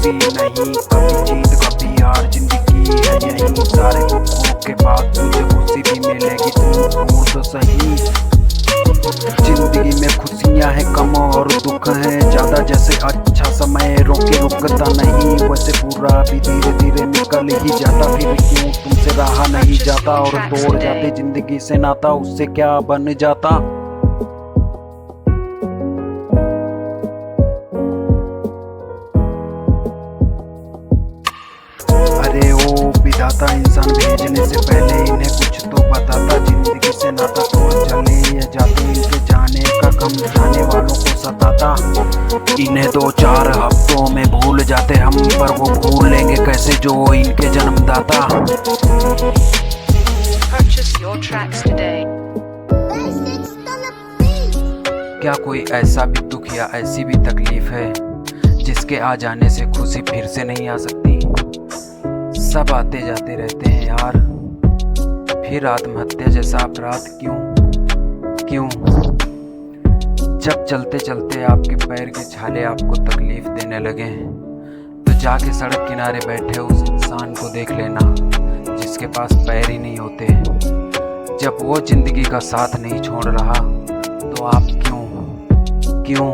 कभी नहीं, कभी जीत कभी हार, जिंदगी है यही। सारे दुखों के बाद तुझे खुशी भी मिलेगी, तू ढूंढ तो सही। जिंदगी में खुशियां हैं कम और दुख है ज्यादा, जैसे अच्छा समय रोके रुकता नहीं, वैसे पूरा भी धीरे धीरे निकल ही जाता। फिर क्यों तुमसे रहा नहीं जाता, और तोड़ जाते जिंदगी से नाता, उससे क्या बन जाता। अरे ओ विधाता, इंसान भेजने से पहले इन्हें कुछ तो बताता। जिंदगी से नाता तो चले या जाते, इनके जाने का गम जाने वालों को सताता। इन्हें 2-4 हफ्तों में भूल जाते हम, पर वो भूल लेंगे कैसे जो इनके जन्मदाता। क्या कोई ऐसा भी दुख या ऐसी भी तकलीफ है जिसके आ जाने से खुशी फिर से नहीं आ सकती। सब आते जाते रहते हैं यार, फिर आत्महत्या जैसा अपराध क्यों? जब चलते चलते आपके पैर के छाले आपको तकलीफ देने लगे, तो जाके सड़क किनारे बैठे उस इंसान को देख लेना जिसके पास पैर ही नहीं होते। जब वो जिंदगी का साथ नहीं छोड़ रहा, तो आप क्यों?